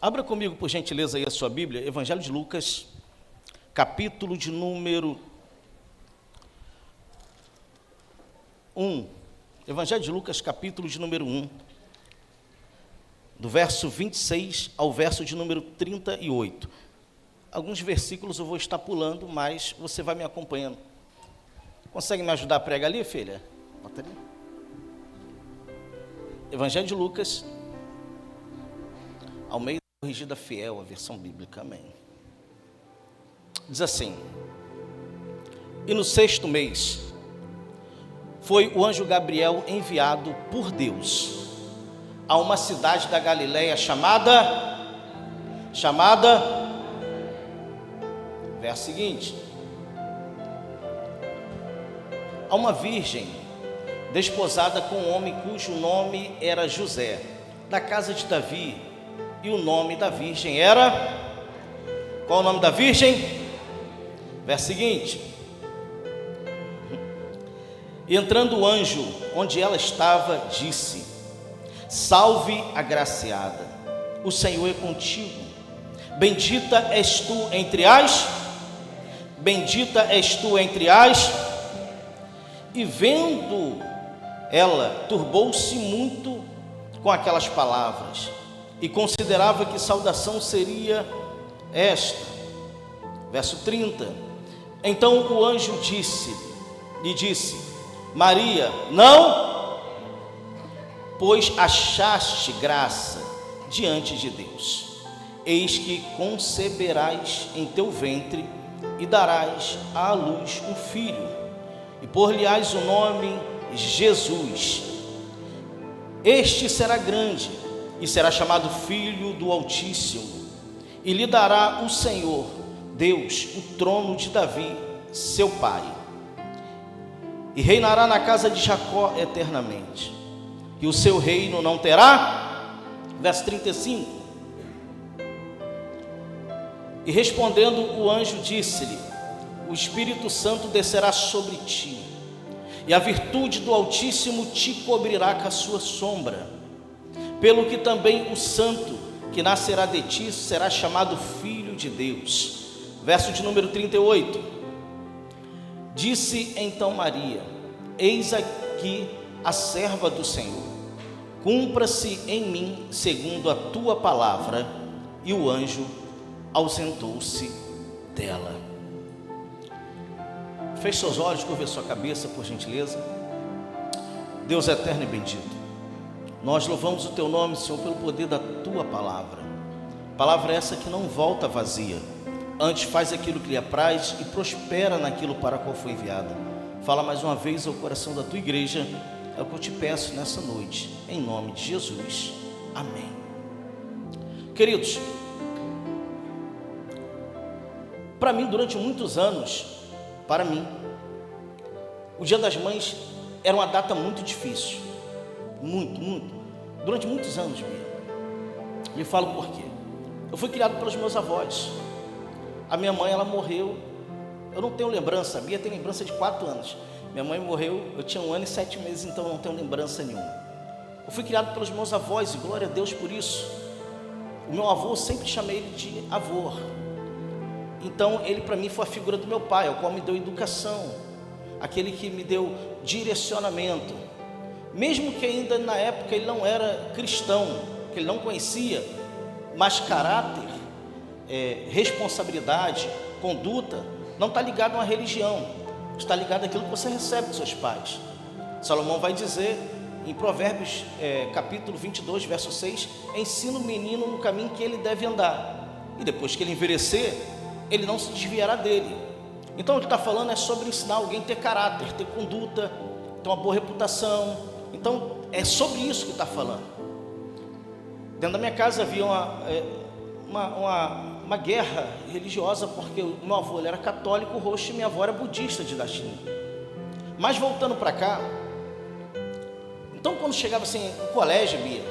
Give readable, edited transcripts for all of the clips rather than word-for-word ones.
Abra comigo, por gentileza, aí a sua Bíblia, Evangelho de Lucas, capítulo de número 1. Evangelho de Lucas, capítulo de número 1, do verso 26 ao verso de número 38. Alguns versículos eu vou estar pulando, mas você vai me acompanhando. Consegue me ajudar a pregar ali, filha? Bota ali. Evangelho de Lucas, Almeida Corrigida Fiel, a versão bíblica, amém. Diz assim: e no 6º mês, foi o anjo Gabriel enviado por Deus a uma cidade da Galileia chamada, verso seguinte, a uma virgem desposada com um homem cujo nome era José, da casa de Davi, e o nome da virgem era, qual o nome da virgem? Verso seguinte, e entrando o anjo onde ela estava, disse: salve, agraciada, o Senhor é contigo, bendita és tu entre as, e vendo ela, turbou-se muito com aquelas palavras, e considerava que saudação seria esta. Verso 30, então o anjo lhe disse, Maria, não, pois achaste graça diante de Deus, eis que conceberás em teu ventre, e darás à luz um filho, e por-lhe-ás o nome Jesus. Este será grande, e será chamado Filho do Altíssimo, e lhe dará o Senhor Deus o trono de Davi, seu pai, e reinará na casa de Jacó eternamente, e o seu reino não terá, verso 35, e respondendo o anjo disse-lhe, o Espírito Santo descerá sobre ti, e a virtude do Altíssimo te cobrirá com a sua sombra, pelo que também o santo que nascerá de ti será chamado Filho de Deus. Verso de número 38, disse então Maria, eis aqui a serva do Senhor, cumpra-se em mim segundo a tua palavra, e o anjo ausentou-se dela. Feche seus olhos, curva sua cabeça, por gentileza. Deus eterno e bendito, nós louvamos o teu nome, Senhor, pelo poder da tua palavra. Palavra essa que não volta vazia, antes faz aquilo que lhe apraz e prospera naquilo para qual foi enviada. Fala mais uma vez ao coração da tua igreja, é o que eu te peço nessa noite, em nome de Jesus, amém. Queridos, para mim, durante muitos anos, o Dia das Mães era uma data muito difícil, muito, durante muitos anos mesmo. E falo por quê. Eu fui criado pelos meus avós. A minha mãe, ela morreu, eu não tenho lembrança, a Bia tem lembrança de 4 anos. Minha mãe morreu, eu tinha 1 ano e 7 meses, então eu não tenho lembrança nenhuma. Eu fui criado pelos meus avós, e glória a Deus por isso. O meu avô, eu sempre chamei ele de avô. Então ele para mim foi a figura do meu pai, o qual me deu educação, aquele que me deu direcionamento, mesmo que ainda na época ele não era cristão, que ele não conhecia, mas caráter, responsabilidade, conduta, não está ligado a uma religião, está ligado àquilo que você recebe dos seus pais. Salomão vai dizer em Provérbios capítulo 22, verso 6, ensina o menino no caminho que ele deve andar, e depois que ele envelhecer, ele não se desviará dele. Então o que está falando é sobre ensinar alguém a ter caráter, ter conduta, ter uma boa reputação. Então é sobre isso que está falando. Dentro da minha casa havia uma guerra religiosa, porque o meu avô ele era católico roxo e minha avó era budista de latim. Mas voltando para cá, então quando chegava assim o colégio, Bia,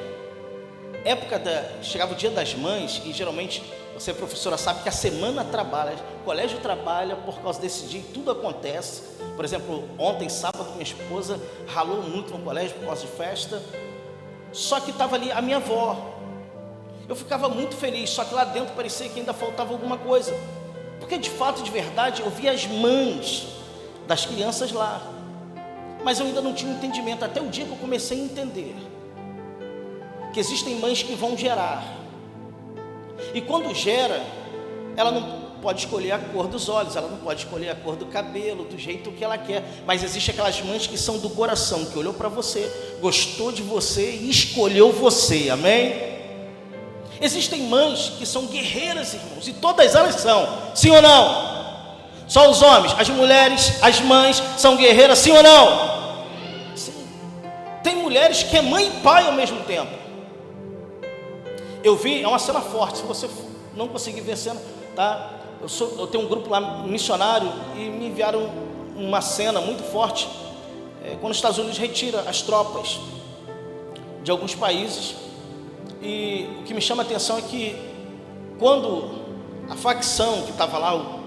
chegava o Dia das Mães, e geralmente você, professora, sabe que a semana trabalha, o colégio trabalha por causa desse dia, e tudo acontece. Por exemplo, ontem, sábado, minha esposa ralou muito no colégio por causa de festa. Só que estava ali a minha avó, eu ficava muito feliz, só que lá dentro parecia que ainda faltava alguma coisa, porque de fato, de verdade, eu via as mães das crianças lá, mas eu ainda não tinha entendimento, até o dia que eu comecei a entender que existem mães que vão gerar, e quando gera, ela não pode escolher a cor dos olhos, ela não pode escolher a cor do cabelo, do jeito que ela quer, mas existe aquelas mães que são do coração, que olhou para você, gostou de você e escolheu você, amém? Existem mães que são guerreiras, irmãos, e todas elas são, sim ou não? Só os homens, as mulheres, as mães são guerreiras, sim ou não? Sim. Tem mulheres que é mãe e pai ao mesmo tempo. Eu vi, é uma cena forte, se você não conseguir ver a cena, tá? Eu tenho um grupo lá missionário e me enviaram uma cena muito forte, quando os Estados Unidos retira as tropas de alguns países, e o que me chama a atenção é que quando a facção que estava lá, o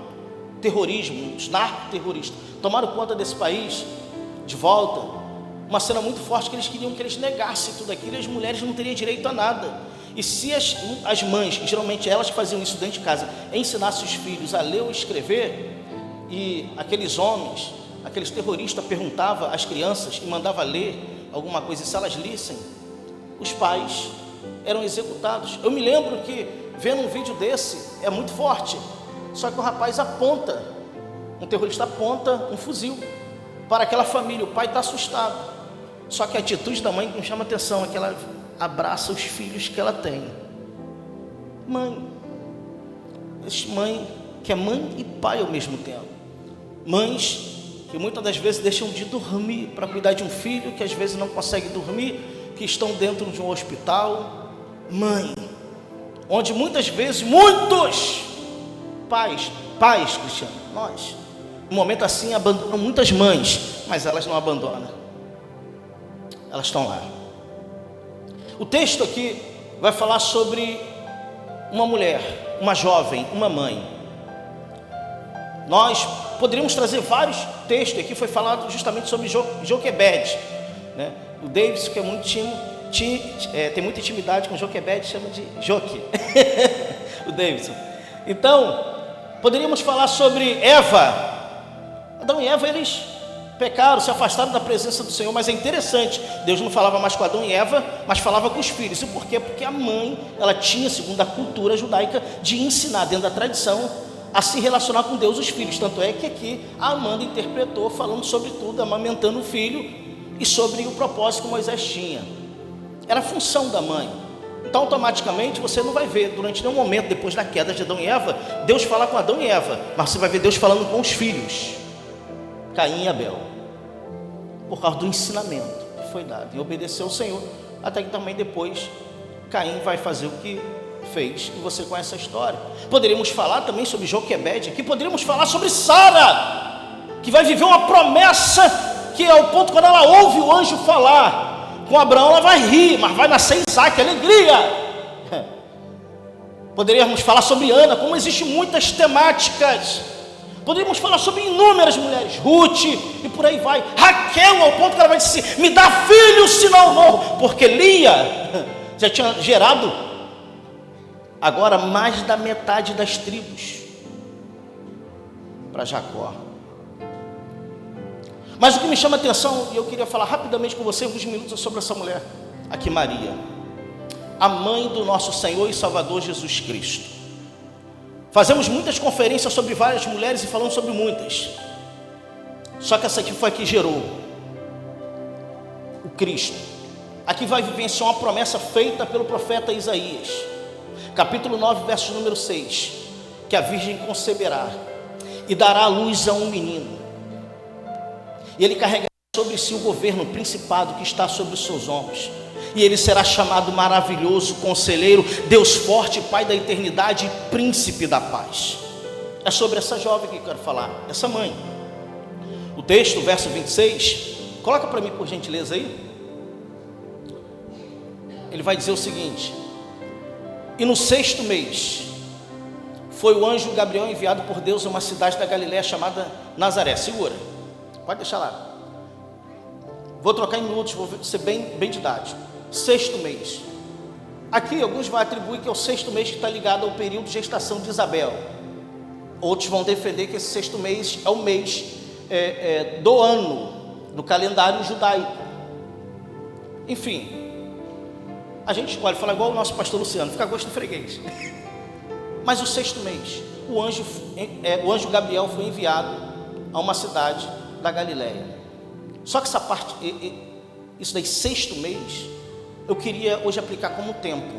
terrorismo, os narcoterroristas, tomaram conta desse país de volta, uma cena muito forte, que eles queriam que eles negassem tudo aquilo, e as mulheres não teriam direito a nada. E se as mães, geralmente elas faziam isso dentro de casa, ensinassem os filhos a ler ou escrever, e aqueles homens, aqueles terroristas perguntavam às crianças e mandavam ler alguma coisa, e se elas lissem, os pais eram executados. Eu me lembro que, vendo um vídeo desse, é muito forte, só que o rapaz aponta, um terrorista aponta um fuzil para aquela família, o pai está assustado, só que a atitude da mãe que me chama a atenção é que ela abraça os filhos que ela tem. Mãe que é mãe e pai ao mesmo tempo. Mães que muitas das vezes deixam de dormir para cuidar de um filho que às vezes não consegue dormir, que estão dentro de um hospital. Mãe, onde muitas vezes muitos pais, Cristiano, nós, no momento assim, abandonam muitas mães, mas elas não abandonam, elas estão lá. O texto aqui vai falar sobre uma mulher, uma jovem, uma mãe. Nós poderíamos trazer vários textos, aqui foi falado justamente sobre Joquebede, né? O Davis, que é muito tem muita intimidade com Joquebede, chama de Joque, o Davidson. Então, poderíamos falar sobre Eva. Adão e Eva, eles pecaram, se afastaram da presença do Senhor, mas é interessante, Deus não falava mais com Adão e Eva, mas falava com os filhos. E por quê? Porque a mãe, ela tinha, segundo a cultura judaica, de ensinar dentro da tradição a se relacionar com Deus os filhos. Tanto é que aqui a Amanda interpretou, falando sobre tudo, amamentando o filho e sobre o propósito que Moisés tinha. Era a função da mãe. Então automaticamente você não vai ver durante nenhum momento, depois da queda de Adão e Eva, Deus falar com Adão e Eva, mas você vai ver Deus falando com os filhos, Caim e Abel, por causa do ensinamento que foi dado, e obedeceu ao Senhor, até que também depois Caim vai fazer o que fez, e você conhece a história. Poderíamos falar também sobre Joquebede, aqui poderíamos falar sobre Sara, que vai viver uma promessa, que é o ponto quando ela ouve o anjo falar com Abraão, ela vai rir, mas vai nascer Isaac, alegria. Poderíamos falar sobre Ana, como existem muitas temáticas. Poderíamos falar sobre inúmeras mulheres, Ruth, e por aí vai. Raquel, ao ponto que ela vai dizer, me dá filho, senão morro, porque Lia já tinha gerado agora mais da metade das tribos para Jacó. Mas o que me chama a atenção, e eu queria falar rapidamente com você alguns minutos sobre essa mulher aqui, Maria, a mãe do nosso Senhor e Salvador Jesus Cristo. Fazemos muitas conferências sobre várias mulheres e falamos sobre muitas, só que essa aqui foi a que gerou o Cristo. Aqui vai vivenciar uma promessa feita pelo profeta Isaías, capítulo 9, verso número 6, que a virgem conceberá e dará à luz a um menino, e ele carregará sobre si o governo, o principado que está sobre os seus ombros, e ele será chamado maravilhoso, conselheiro, Deus forte, Pai da eternidade e príncipe da paz. É sobre essa jovem que eu quero falar, essa mãe. O texto, verso 26, coloca para mim por gentileza aí. Ele vai dizer o seguinte: e no 6º mês foi o anjo Gabriel enviado por Deus a uma cidade da Galiléia chamada Nazaré. Segura, pode deixar lá, vou trocar em minutos, vou ser bem didático. 6º mês, Aqui alguns vão atribuir que é o 6º mês que está ligado ao período de gestação de Isabel. Outros vão defender que esse 6º mês é o mês do ano, do calendário judaico. Enfim, a gente escolhe, fala igual o nosso pastor Luciano, fica a gosto do freguês. Mas o 6º mês, o anjo Gabriel foi enviado a uma cidade da Galileia. Só que essa parte, isso daí, 6º mês, eu queria hoje aplicar como tempo.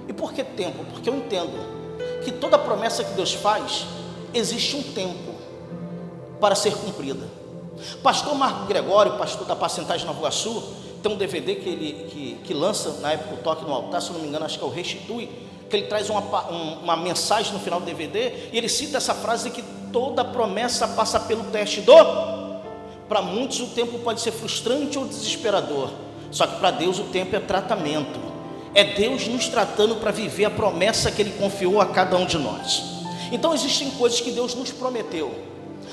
E por que tempo? Porque eu entendo que toda promessa que Deus faz, existe um tempo para ser cumprida. Pastor Marco Gregório, pastor da Pacentagem Nova Iguaçu, tem um DVD que lança na época o Toque no Altar, se eu não me engano, acho que é o Restitui, que ele traz uma mensagem no final do DVD, e ele cita essa frase que toda promessa passa pelo teste do... Para muitos o tempo pode ser frustrante ou desesperador, só que para Deus o tempo é tratamento, é Deus nos tratando para viver a promessa que Ele confiou a cada um de nós. Então existem coisas que Deus nos prometeu.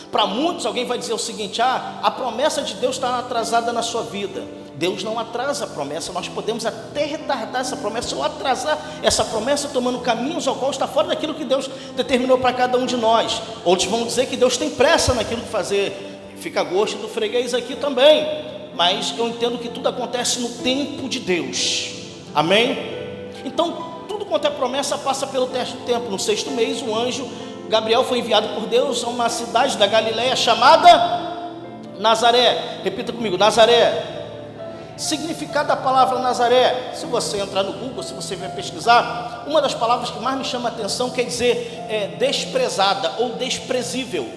Para muitos alguém vai dizer o seguinte: a promessa de Deus está atrasada na sua vida. Deus não atrasa a promessa, nós podemos até retardar essa promessa ou atrasar essa promessa tomando caminhos ao qual está fora daquilo que Deus determinou para cada um de nós. Outros vão dizer que Deus tem pressa naquilo que fazer, fica a gosto do freguês aqui também, mas eu entendo que tudo acontece no tempo de Deus, amém? Então tudo quanto é promessa passa pelo teste do tempo. No 6º mês o anjo Gabriel foi enviado por Deus a uma cidade da Galileia chamada Nazaré. Repita comigo, Nazaré. Significado da palavra Nazaré, se você entrar no Google, se você vai pesquisar, uma das palavras que mais me chama a atenção quer dizer desprezada ou desprezível.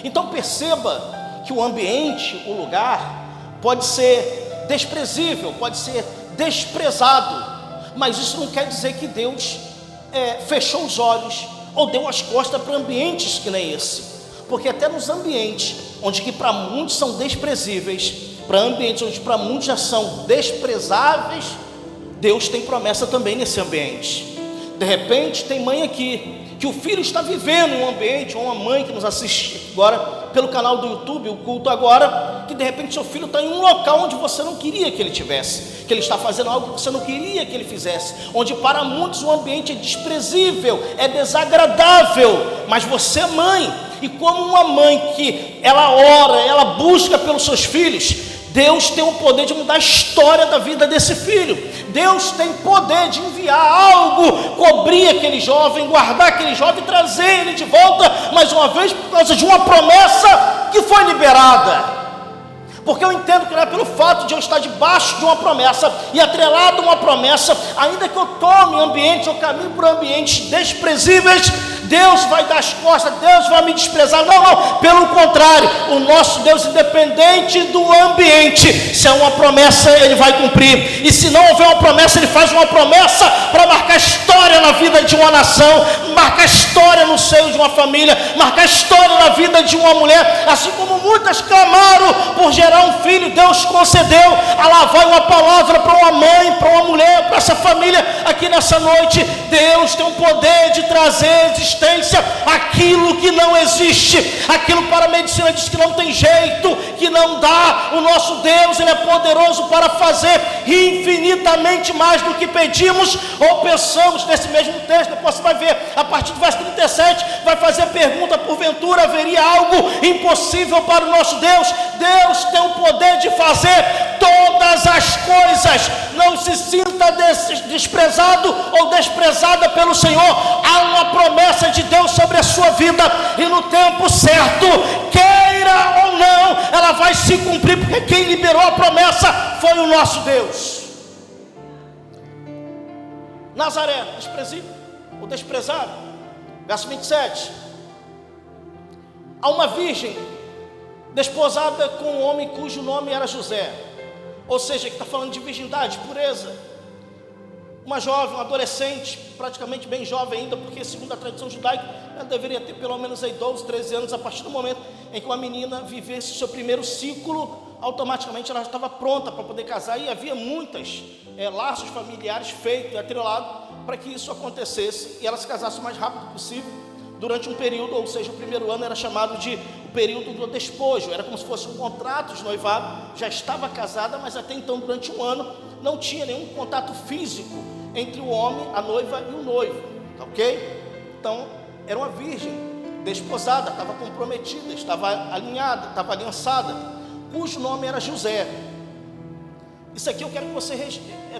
Então perceba que o ambiente, o lugar, pode ser desprezível, pode ser desprezado, mas isso não quer dizer que Deus fechou os olhos ou deu as costas para ambientes que nem esse, porque até nos ambientes onde que para muitos são desprezíveis, para ambientes onde para muitos já são desprezáveis, Deus tem promessa também nesse ambiente. De repente tem mãe aqui que o filho está vivendo em um ambiente, ou uma mãe que nos assiste agora pelo canal do YouTube, o culto agora, que de repente seu filho está em um local onde você não queria que ele tivesse, que ele está fazendo algo que você não queria que ele fizesse, onde para muitos o ambiente é desprezível, é desagradável, mas você é mãe, e como uma mãe que ela ora, ela busca pelos seus filhos, Deus tem o poder de mudar a história da vida desse filho. Deus tem poder de enviar algo, cobrir aquele jovem, guardar aquele jovem, trazer ele de volta, mais uma vez, por causa de uma promessa que foi liberada. Porque eu entendo que não é pelo fato de eu estar debaixo de uma promessa e atrelado a uma promessa, ainda que eu tome ambientes, eu caminho por ambientes desprezíveis, Deus vai dar as costas, Deus vai me desprezar. Não, pelo contrário, o nosso Deus, independente do ambiente, se é uma promessa, Ele vai cumprir, e se não houver uma promessa, Ele faz uma promessa para marcar história na vida de uma nação, marcar história no seio de uma família, marcar história na vida de uma mulher, assim como muitas clamaram por gerar um filho, Deus concedeu. Lá vai uma palavra para uma mãe, para uma mulher, para essa família aqui nessa noite. Deus tem o poder de trazer existência aquilo que não existe, aquilo para a medicina diz que não tem jeito, que não dá. O nosso Deus, Ele é poderoso para fazer infinitamente mais do que pedimos ou pensamos. Nesse mesmo texto, depois você vai ver, a partir do verso 37, vai fazer pergunta: porventura haveria algo impossível para o nosso Deus? Deus tem o poder de fazer todas as coisas. Não se sinta desprezado ou desprezada pelo Senhor. Há uma promessa de Deus sobre a sua vida, e no tempo certo, queira ou não, ela vai se cumprir, porque quem liberou a promessa foi o nosso Deus. Nazaré, desprezível ou desprezado. Verso 27. Há uma virgem desposada com um homem cujo nome era José, ou seja, que está falando de virgindade, pureza. Uma jovem, uma adolescente, praticamente bem jovem ainda, porque segundo a tradição judaica, ela deveria ter pelo menos aí 12, 13 anos. A partir do momento em que uma menina vivesse o seu primeiro ciclo, automaticamente ela já estava pronta para poder casar, e havia muitos laços familiares feitos, atrelados, para que isso acontecesse, e ela se casasse o mais rápido possível, durante um período, ou seja, o primeiro ano era chamado de o período do despojo, era como se fosse um contrato de noivado, já estava casada, mas até então durante um ano não tinha nenhum contato físico entre o homem, a noiva e o noivo, tá ok? Então, era uma virgem, desposada, estava comprometida, estava alinhada, estava aliançada, cujo nome era José. Isso aqui eu quero que você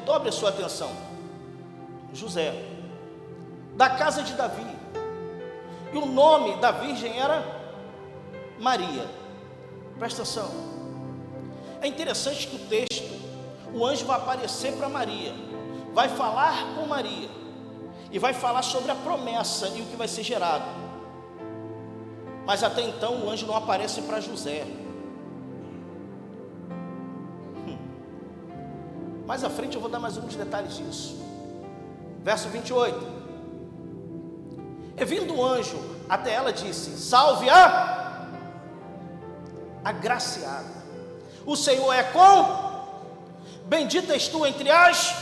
dobre a sua atenção. José, da casa de Davi, e o nome da virgem era Maria. Presta atenção, é interessante que o texto, o anjo vai aparecer para Maria, vai falar com Maria, e vai falar sobre a promessa e o que vai ser gerado, mas até então o anjo não aparece para José. Mais à frente eu vou dar mais alguns detalhes disso. Verso 28. E vindo o anjo até ela, disse: salve a agraciada, o Senhor é com, bendita és tu entre as.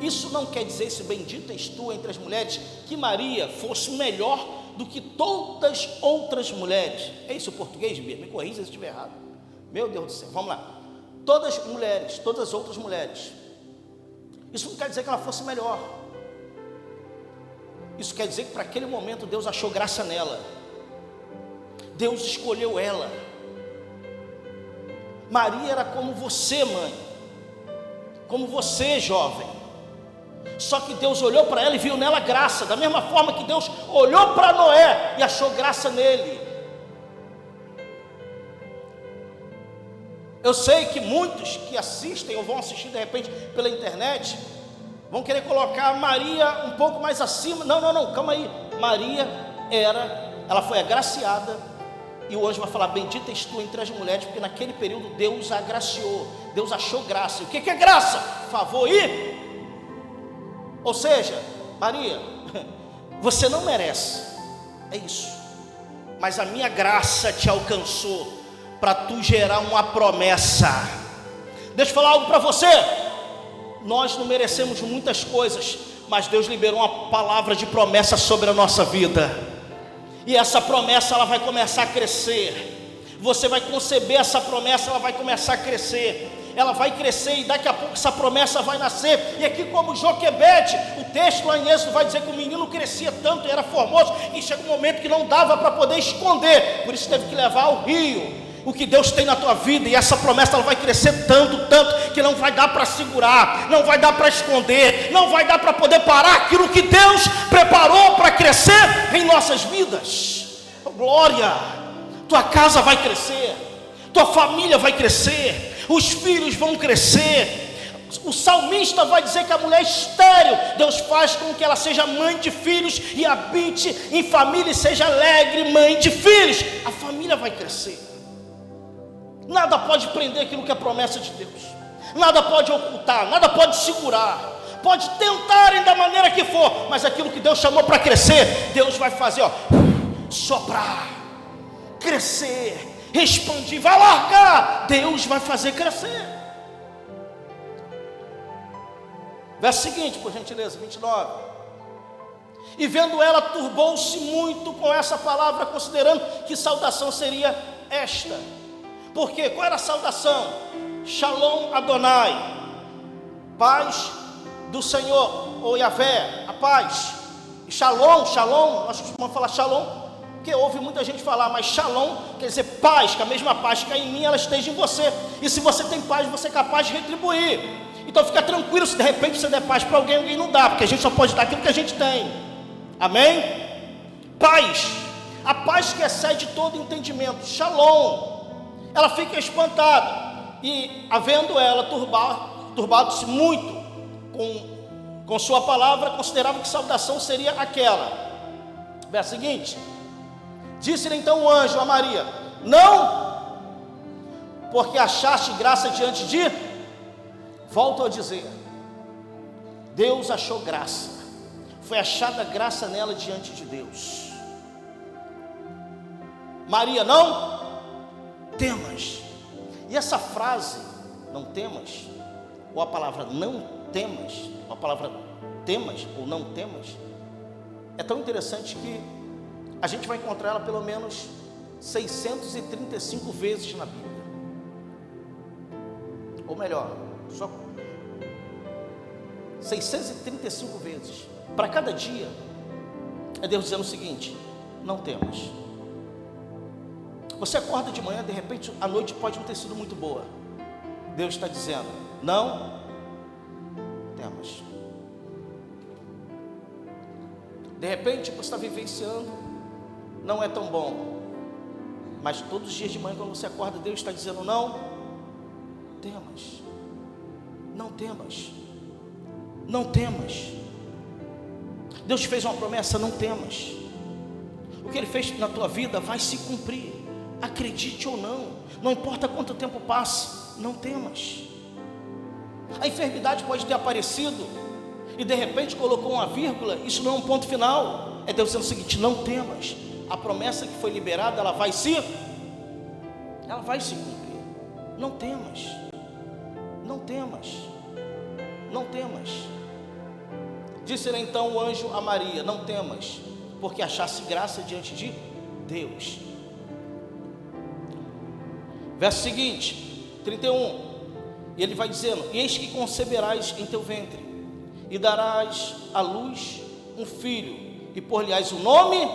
Isso não quer dizer, esse bendita és tu entre as mulheres, que Maria fosse melhor do que todas outras mulheres. É isso o português, Bia? Me corrija se eu estiver errado. Meu Deus do céu, vamos lá. Todas as mulheres, todas as outras mulheres. Isso não quer dizer que ela fosse melhor. Isso quer dizer que para aquele momento Deus achou graça nela. Deus escolheu ela. Maria era como você, mãe, como você, jovem. Só que Deus olhou para ela e viu nela graça, da mesma forma que Deus olhou para Noé e achou graça nele. Eu sei que muitos que assistem ou vão assistir de repente pela internet vão querer colocar Maria um pouco mais acima. Não, calma aí. Maria ela foi agraciada, e o anjo vai falar: bendita és tu entre as mulheres, porque naquele período Deus a agraciou, Deus achou graça. E o que é graça? Favor e... Ou seja, Maria, você não merece, é isso, mas a minha graça te alcançou para tu gerar uma promessa. Deixa eu falar algo para você. Nós não merecemos muitas coisas, mas Deus liberou uma palavra de promessa sobre a nossa vida, e essa promessa ela vai começar a crescer. Você vai conceber essa promessa, ela vai começar a crescer. Ela vai crescer e daqui a pouco essa promessa vai nascer. E aqui, como Joquebede, o texto lá em Êxodo vai dizer que o menino crescia tanto e era formoso, e chega um momento que não dava para poder esconder, por isso teve que levar ao rio. O que Deus tem na tua vida, e essa promessa ela vai crescer tanto, que não vai dar para segurar, não vai dar para esconder, não vai dar para poder parar aquilo que Deus preparou para crescer em nossas vidas. Oh, glória! Tua casa vai crescer, tua família vai crescer, os filhos vão crescer. O salmista vai dizer que a mulher estéril, Deus faz com que ela seja mãe de filhos e habite em família e seja alegre mãe de filhos. A família vai crescer. Nada pode prender aquilo que é promessa de Deus, nada pode ocultar, nada pode segurar, pode tentarem da maneira que for, mas aquilo que Deus chamou para crescer, Deus vai fazer, soprar, crescer, expandir, vai largar, Deus vai fazer crescer. Verso seguinte, por gentileza, 29. E vendo ela, turbou-se muito com essa palavra, considerando que saudação seria esta. Porque qual era a saudação? Shalom Adonai, paz do Senhor, ou Yahvé, a paz. Shalom, nós costumamos falar shalom, porque ouve muita gente falar, mas shalom quer dizer paz, que a mesma paz que é em mim, ela esteja em você. E se você tem paz, você é capaz de retribuir. Então fica tranquilo, se de repente você der paz para alguém, alguém não dá, porque a gente só pode dar aquilo que a gente tem. Amém? Paz, a paz que excede todo entendimento, shalom. Ela fica espantada, e havendo ela turbado-se muito com sua palavra, considerava que saudação seria aquela. Verso seguinte: disse-lhe então o anjo a Maria: não, porque achaste graça diante de... Volto a dizer, Deus achou graça, foi achada graça nela diante de Deus. Maria, não temas. E essa frase, não temas, ou a palavra não temas, ou a palavra temas ou não temas, é tão interessante que a gente vai encontrar ela pelo menos 635 vezes na Bíblia. Ou melhor, só 635 vezes. Para cada dia, é Deus dizendo o seguinte: não temas. Você acorda de manhã, de repente a noite pode não ter sido muito boa. Deus está dizendo: não temas. De repente você está vivenciando, não é tão bom, mas todos os dias de manhã, quando você acorda, Deus está dizendo: não temas. Não temas. Não temas. Deus te fez uma promessa: não temas. O que Ele fez na tua vida vai se cumprir, acredite ou não, não importa quanto tempo passe, não temas. A enfermidade pode ter aparecido e de repente colocou uma vírgula, isso não é um ponto final, é Deus dizendo o seguinte: não temas. A promessa que foi liberada, ela vai se cumprir. Não temas. Não temas. Não temas. Disse-lhe então o anjo a Maria: não temas, porque achaste graça diante de Deus. Verso seguinte, 31. E ele vai dizendo: eis que conceberás em teu ventre, e darás à luz um filho, e por-lhe-ás o nome,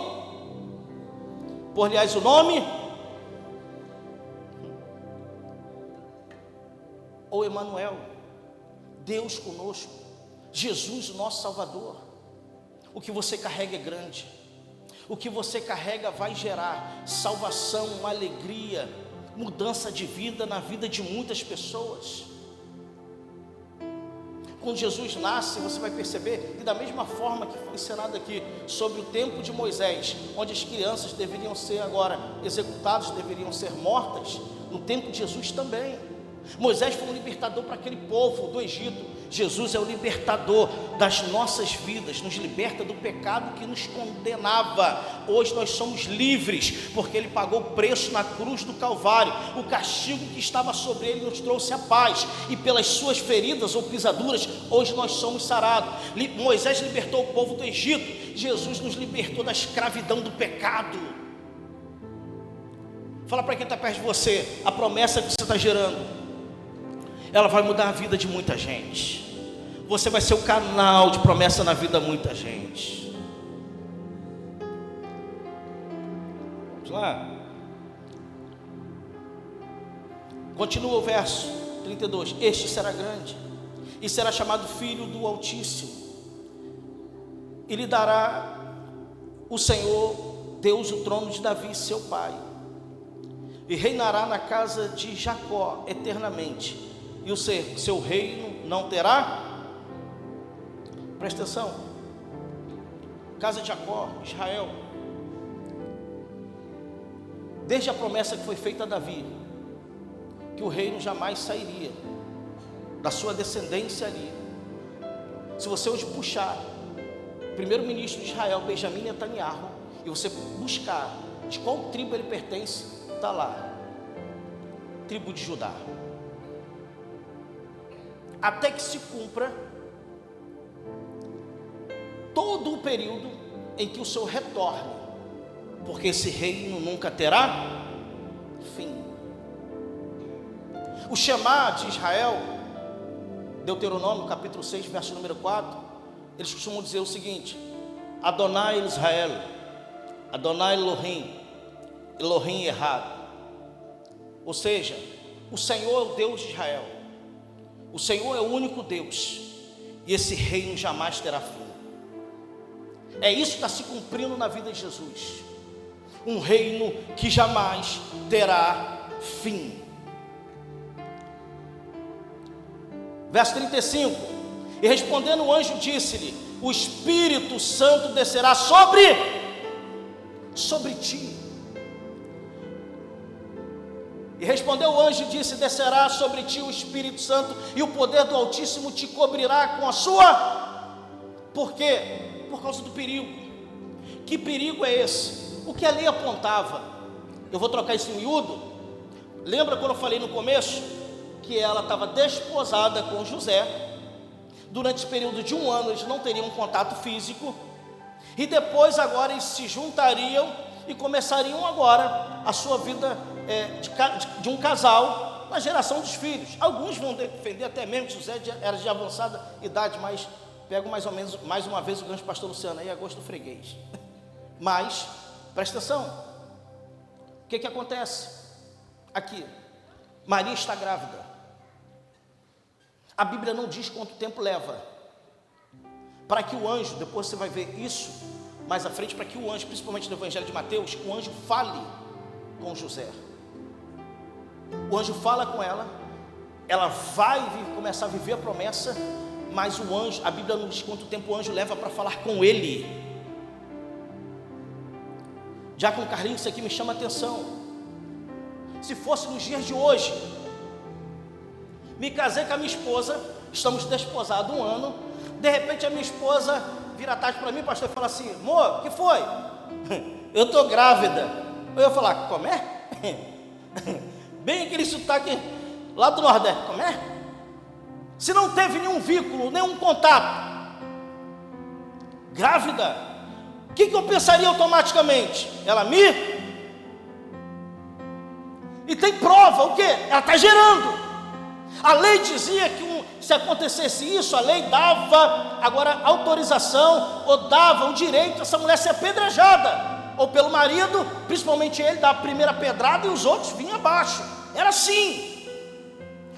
ou Emanuel, Deus conosco, Jesus, o nosso Salvador. O que você carrega é grande. O que você carrega vai gerar salvação, alegria, mudança de vida na vida de muitas pessoas. Quando Jesus nasce, você vai perceber que da mesma forma que foi ensinado aqui sobre o tempo de Moisés, onde as crianças deveriam ser agora executadas, deveriam ser mortas, no tempo de Jesus também. Moisés foi um libertador para aquele povo do Egito. Jesus é o libertador das nossas vidas, nos liberta do pecado que nos condenava. Hoje nós somos livres, porque Ele pagou o preço na cruz do Calvário. O castigo que estava sobre Ele nos trouxe a paz, e pelas suas feridas ou pisaduras, hoje nós somos sarados. Moisés libertou o povo do Egito, Jesus nos libertou da escravidão do pecado. Fala para quem está perto de você: a promessa que você está gerando, ela vai mudar a vida de muita gente. Você vai ser o canal de promessa na vida de muita gente. Vamos lá. Continua o verso 32. Este será grande e será chamado Filho do Altíssimo, e lhe dará o Senhor Deus o trono de Davi seu pai, e reinará na casa de Jacó eternamente, e o seu reino não terá. Presta atenção. Casa de Jacó, Israel. Desde a promessa que foi feita a Davi, que o reino jamais sairia da sua descendência ali. Se você hoje puxar o primeiro-ministro de Israel, Benjamim Netanyahu, e você buscar de qual tribo ele pertence, está lá: tribo de Judá. Até que se cumpra todo o período em que o Senhor retorne, porque esse reino nunca terá fim. O Shema de Israel, Deuteronômio capítulo 6, verso número 4, eles costumam dizer o seguinte: Adonai Israel, Adonai Elohim, Elohim errado. Ou seja, o Senhor é o Deus de Israel, o Senhor é o único Deus, e esse reino jamais terá fim. É isso que está se cumprindo na vida de Jesus, um reino que jamais terá fim. Verso 35. E respondendo o anjo disse-lhe: o Espírito Santo descerá sobre ti. E respondeu o anjo e disse: descerá sobre ti o Espírito Santo, e o poder do Altíssimo te cobrirá com a sua. Por quê? Por causa do perigo. Que perigo é esse? O que a lei apontava, eu vou trocar isso em miúdo. Lembra quando eu falei no começo que ela estava desposada com José? Durante esse período de 1 ano eles não teriam contato físico, e depois agora eles se juntariam e começariam agora a sua vida de um casal, na geração dos filhos. Alguns vão defender até mesmo que José era de avançada idade, mas pego mais ou menos, mais uma vez o gancho do pastor Luciano, aí é gosto do freguês. Mas, presta atenção, o que acontece? Aqui, Maria está grávida. A Bíblia não diz quanto tempo leva para que o anjo, depois você vai ver isso mais à frente, para que o anjo, principalmente no Evangelho de Mateus, o anjo fale com José. O anjo fala com ela vai começar a viver a promessa, mas o anjo, a Bíblia não diz quanto tempo o anjo leva para falar com ele. Diácono Carlinhos, isso aqui me chama a atenção. Se fosse nos dias de hoje, me casei com a minha esposa, estamos desposados 1 ano, de repente a minha esposa vira a tarde para mim, pastor, e fala assim: amor, o que foi? Eu estou grávida. Eu ia falar: como é? Bem aquele sotaque lá do Nordeste: como é? Se não teve nenhum vínculo, nenhum contato, grávida, o que eu pensaria automaticamente? Ela me... E tem prova, o quê? Ela está gerando. A lei dizia que se acontecesse isso, a lei dava agora autorização, ou dava o direito a essa mulher ser apedrejada, ou pelo marido, principalmente ele, dar a primeira pedrada e os outros vinham abaixo. Era assim.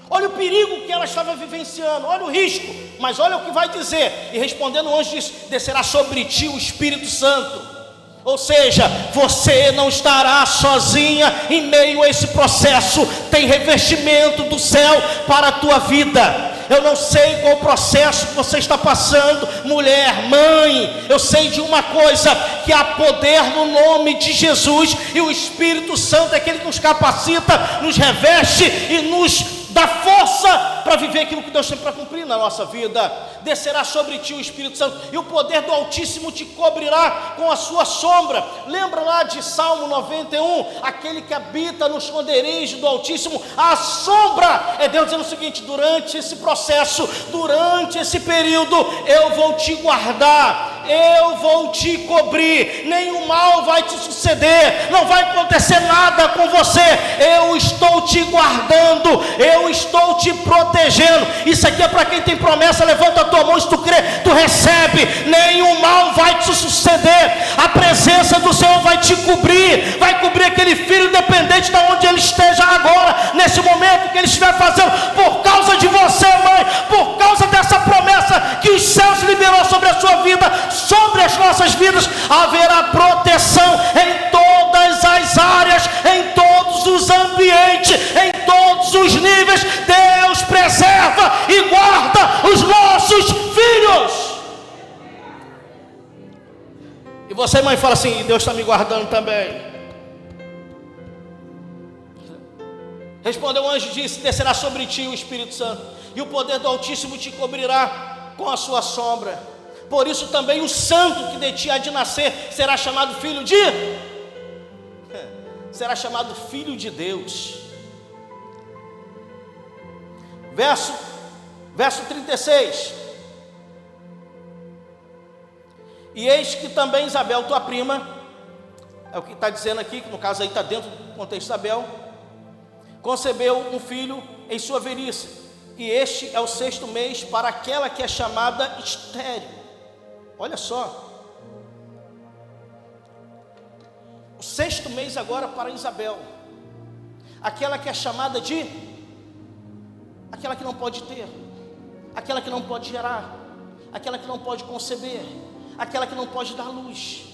Olha o perigo que ela estava vivenciando, olha o risco, mas olha o que vai dizer. E respondendo o anjo disse: descerá sobre ti o Espírito Santo. Ou seja, você não estará sozinha em meio a esse processo. Tem revestimento do céu para a tua vida. Eu não sei qual processo que você está passando, mulher, mãe. Eu sei de uma coisa, que há poder no nome de Jesus, e o Espírito Santo é aquele que nos capacita, nos reveste e nos dá força para viver aquilo que Deus tem para cumprir na nossa vida. Descerá sobre ti o Espírito Santo, e o poder do Altíssimo te cobrirá com a sua sombra. Lembra lá de Salmo 91, aquele que habita no esconderijo do Altíssimo, a sombra, é Deus dizendo o seguinte: durante esse processo, durante esse período, eu vou te guardar, eu vou te cobrir, nenhum mal vai te suceder, não vai acontecer nada com você, eu estou te guardando, eu estou te protegendo. Isso aqui é para quem tem promessa. Levanta a tua mão, se tu crê, tu recebe. Nenhum mal vai te suceder, a presença do Senhor vai te cobrir, vai cobrir aquele filho, independente de onde ele esteja agora, nesse momento que ele estiver fazendo, por causa de você, mãe, por causa dessa promessa que os céus liberou sobre a sua vida, sobre as nossas vidas, haverá proteção em todas as áreas, em todos os ambientes, em todos os níveis. Deus preserva e guarda os nossos filhos. E você, mãe, fala assim: Deus está me guardando também. Respondeu o anjo e disse: descerá sobre ti o Espírito Santo, e o poder do Altíssimo te cobrirá com a sua sombra. Por isso também o santo que de ti há de nascer será chamado filho de... será chamado filho de Deus. Verso 36. E eis que também Isabel, tua prima, é o que está dizendo aqui, que no caso aí está dentro do contexto de Isabel, concebeu um filho em sua velhice, e este é o 6º mês para aquela que é chamada estéril. Olha só, o 6º mês agora para Isabel, aquela que é chamada de, aquela que não pode ter, aquela que não pode gerar, aquela que não pode conceber, aquela que não pode dar luz.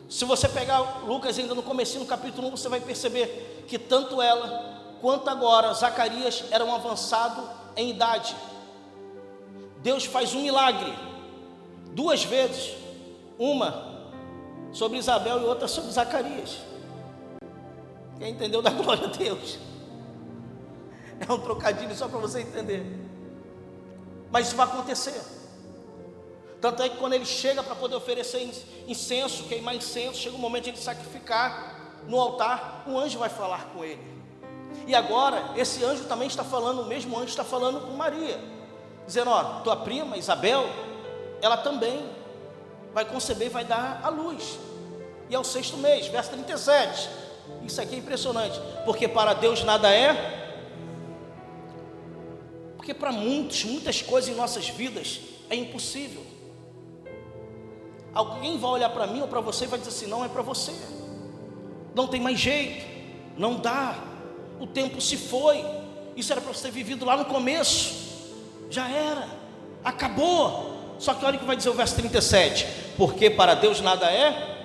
Se você pegar Lucas ainda no comecinho, no capítulo 1, você vai perceber que tanto ela quanto agora Zacarias eram avançados em idade. Deus faz um milagre 2 vezes, uma sobre Isabel e outra sobre Zacarias. Quem entendeu, dá glória a Deus. É um trocadilho só para você entender, mas isso vai acontecer. Tanto é que quando ele chega para poder oferecer incenso, queimar incenso, chega o momento de ele sacrificar no altar, o anjo vai falar com ele. E agora esse anjo também está falando, o mesmo anjo está falando com Maria, dizendo: ó, tua prima Isabel, ela também vai conceber e vai dar a luz, e é o 6º mês. Verso 37, Isso aqui é impressionante, porque para Deus nada é. Porque para muitas coisas em nossas vidas é impossível. Alguém vai olhar para mim ou para você e vai dizer assim: não é para você, não tem mais jeito, não dá, o tempo se foi, isso era para você ter vivido lá no começo, já era, acabou. Só que olha o que vai dizer o verso 37: porque para Deus nada é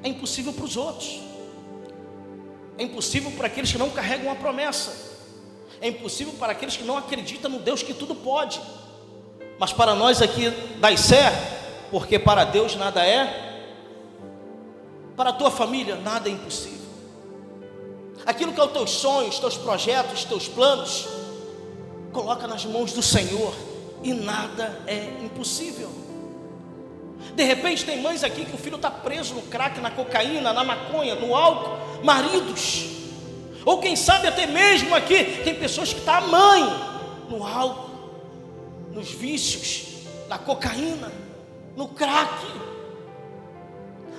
impossível para os outros, é impossível para aqueles que não carregam a promessa, é impossível para aqueles que não acreditam no Deus que tudo pode. Mas para nós aqui da ICER, porque para Deus nada é, para a tua família nada é impossível. Aquilo que é os teus sonhos, teus projetos, teus planos, coloca nas mãos do Senhor e nada é impossível. De repente tem mães aqui que o filho está preso no crack, na cocaína, na maconha, no álcool, maridos, ou quem sabe até mesmo aqui tem pessoas que estão a mãe no álcool, nos vícios, na cocaína, no crack.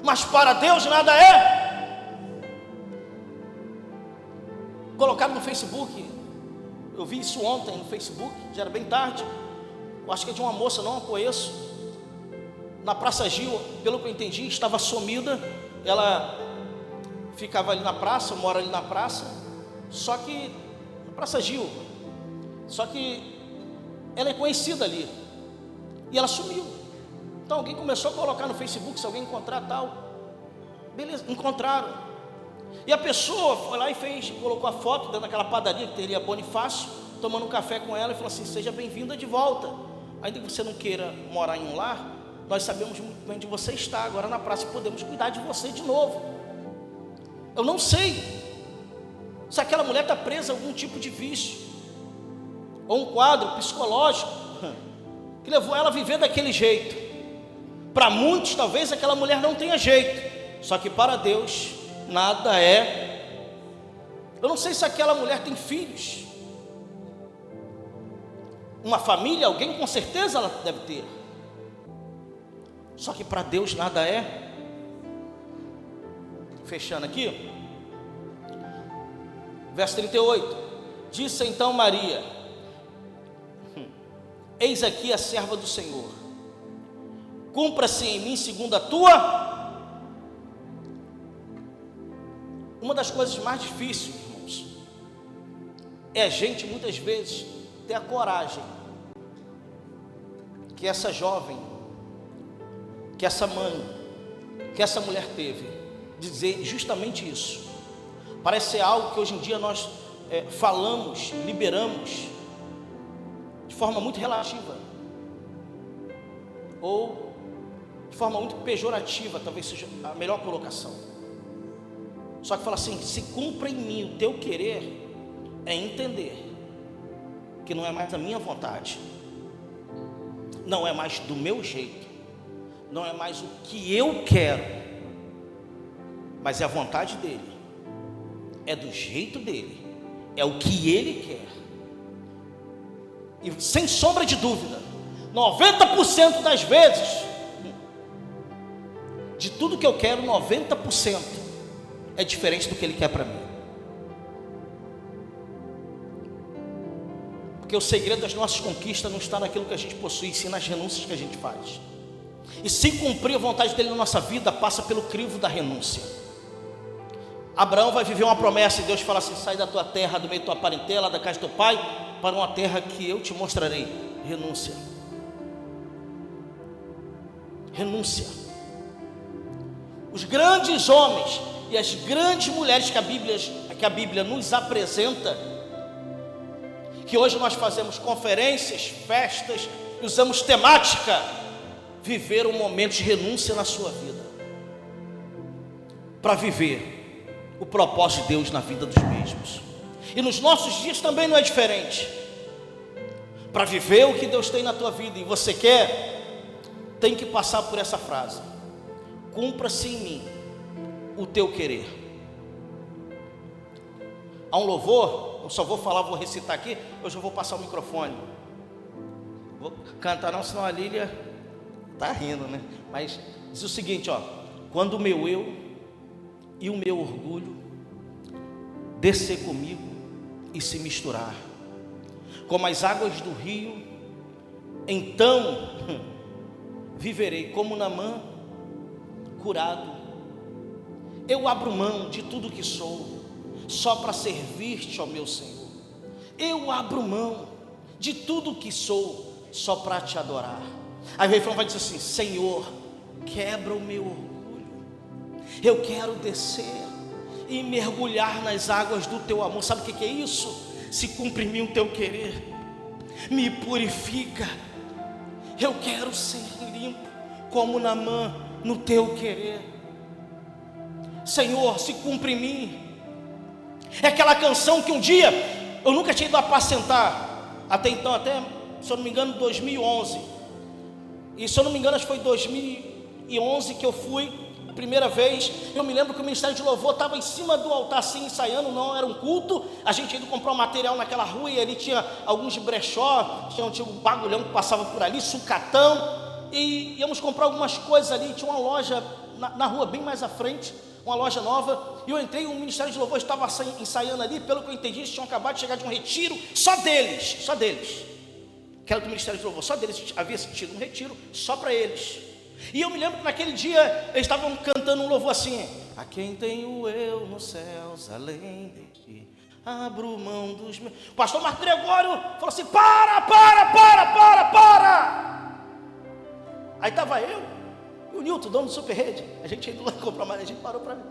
Mas para Deus nada é. Colocaram no Facebook, eu vi isso ontem no Facebook, já era bem tarde, eu acho que é de uma moça, não a conheço, na Praça Gil, pelo que eu entendi, estava sumida. Ela ficava ali na praça, mora ali na praça, só que, na Praça Gil, só que ela é conhecida ali, e ela sumiu. Então alguém começou a colocar no Facebook, se alguém encontrar tal, beleza, encontraram, e a pessoa foi lá e colocou a foto dentro daquela padaria que teria Bonifácio, tomando um café com ela, e falou assim: seja bem-vinda de volta, ainda que você não queira morar em um lar, nós sabemos muito bem onde você está agora na praça, e podemos cuidar de você de novo. Eu não sei se aquela mulher está presa a algum tipo de vício, ou um quadro psicológico que levou ela a viver daquele jeito. Para muitos talvez aquela mulher não tenha jeito, só que para Deus nada é. Eu não sei se aquela mulher tem filhos, uma família, alguém com certeza ela deve ter, só que para Deus nada é. Fechando aqui, verso 38, disse então Maria: eis aqui a serva do Senhor, cumpra-se em mim segundo a tua. Uma das coisas mais difíceis, irmãos, é a gente muitas vezes ter a coragem que essa jovem, que essa mãe, que essa mulher teve, de dizer justamente isso. Parece ser algo que hoje em dia nós falamos, liberamos de forma muito relativa, ou de forma muito pejorativa, talvez seja a melhor colocação. Só que fala assim: se cumpra em mim o teu querer, é entender que não é mais a minha vontade, não é mais do meu jeito, não é mais o que eu quero, mas é a vontade dele, é do jeito dele, é o que ele quer. E sem sombra de dúvida, 90% das vezes, de tudo que eu quero, 90% é diferente do que ele quer para mim. Porque o segredo das nossas conquistas não está naquilo que a gente possui, sim nas renúncias que a gente faz. E se cumprir a vontade dele na nossa vida, passa pelo crivo da renúncia. Abraão vai viver uma promessa e Deus fala assim: sai da tua terra, do meio da tua parentela, da casa do teu pai, para uma terra que eu te mostrarei. Renúncia. Renúncia. Os grandes homens e as grandes mulheres que a Bíblia nos apresenta, que hoje nós fazemos conferências, festas, usamos temática, viveram um momento de renúncia na sua vida, para viver o propósito de Deus na vida dos mesmos. E nos nossos dias também não é diferente. Para viver o que Deus tem na tua vida e você quer, tem que passar por essa frase: cumpra-se em mim o teu querer. Há um louvor, eu só vou falar, vou recitar aqui, eu já vou passar o microfone. Vou cantar não, senão a Lília está rindo, né? Mas diz o seguinte, ó: quando o meu eu e o meu orgulho descer comigo e se misturar como as águas do rio, então viverei como Naamã, curado. Eu abro mão de tudo que sou, só para servir-te, ó meu Senhor. Eu abro mão de tudo que sou, só para te adorar. Aí o refrão vai dizer assim: Senhor, quebra o meu orgulho. Eu quero descer e mergulhar nas águas do teu amor. Sabe o que é isso? Se cumpre em mim o teu querer, me purifica. Eu quero ser limpo como Naamã no teu querer. Senhor, se cumpre em mim. É aquela canção que um dia eu nunca tinha ido apacentar, até então, até, se eu não me engano, 2011. E se eu não me engano, acho que foi 2011 que eu fui primeira vez. Eu me lembro que o Ministério de Louvor estava em cima do altar assim, ensaiando, não era um culto. A gente ia comprar um material naquela rua e ali tinha alguns brechó, tinha um bagulhão que passava por ali, sucatão, e íamos comprar algumas coisas ali. Tinha uma loja na rua bem mais à frente, uma loja nova, e eu entrei, o Ministério de Louvor estava ensaiando ali. Pelo que eu entendi, eles tinham acabado de chegar de um retiro, só deles, que era do Ministério de Louvor, só deles havia tido um retiro, só para eles. E eu me lembro que naquele dia eles estavam cantando um louvor assim: a quem tenho eu nos céus além de ti, abro mão dos meus. O pastor Marco Gregório falou assim: para. Aí estava eu e o Nilton, dono do Super Rede. A gente ia indo lá comprar mais, a gente parou para ver.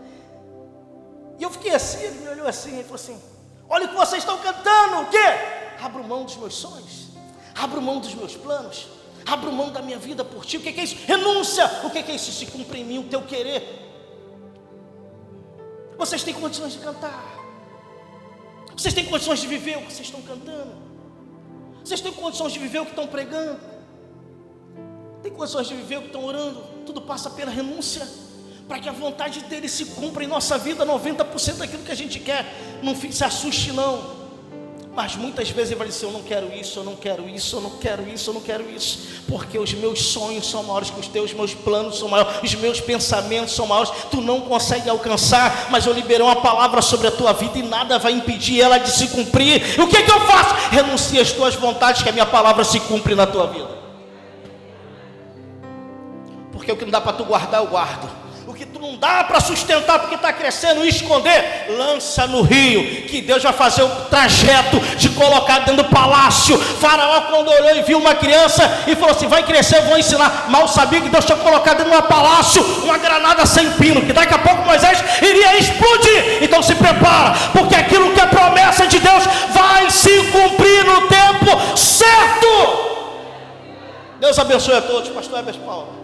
E eu fiquei assim, ele me olhou assim e falou assim: olha o que vocês estão cantando. O quê? Abro mão dos meus sonhos, abro mão dos meus planos, abro mão da minha vida por ti. O que é isso? Renúncia. O que é isso? Se cumpre em mim o teu querer. Vocês têm condições de cantar, vocês têm condições de viver o que vocês estão cantando, vocês têm condições de viver o que estão pregando, tem condições de viver o que estão orando. Tudo passa pela renúncia, para que a vontade dele se cumpra em nossa vida. 90% daquilo que a gente quer. Não se assuste não, mas muitas vezes ele vai dizer: eu não quero isso, eu não quero isso, eu não quero isso, eu não quero isso, porque os meus sonhos são maiores que os teus, meus planos são maiores, os meus pensamentos são maiores. Tu não consegue alcançar, mas eu liberei uma palavra sobre a tua vida e nada vai impedir ela de se cumprir. O que eu faço? Renuncia às tuas vontades, que a minha palavra se cumpre na tua vida. Porque o que não dá para tu guardar, eu guardo. O que tu não dá para sustentar porque está crescendo e esconder, lança no rio, que Deus vai fazer o trajeto de colocar dentro do palácio. Faraó, quando olhou e viu uma criança e falou assim: vai crescer, eu vou ensinar. Mal sabia que Deus tinha colocado dentro de um palácio uma granada sem pino, que daqui a pouco Moisés iria explodir. Então se prepara, porque aquilo que é promessa de Deus vai se cumprir no tempo certo. Deus abençoe a todos. Pastor Heber Paulo.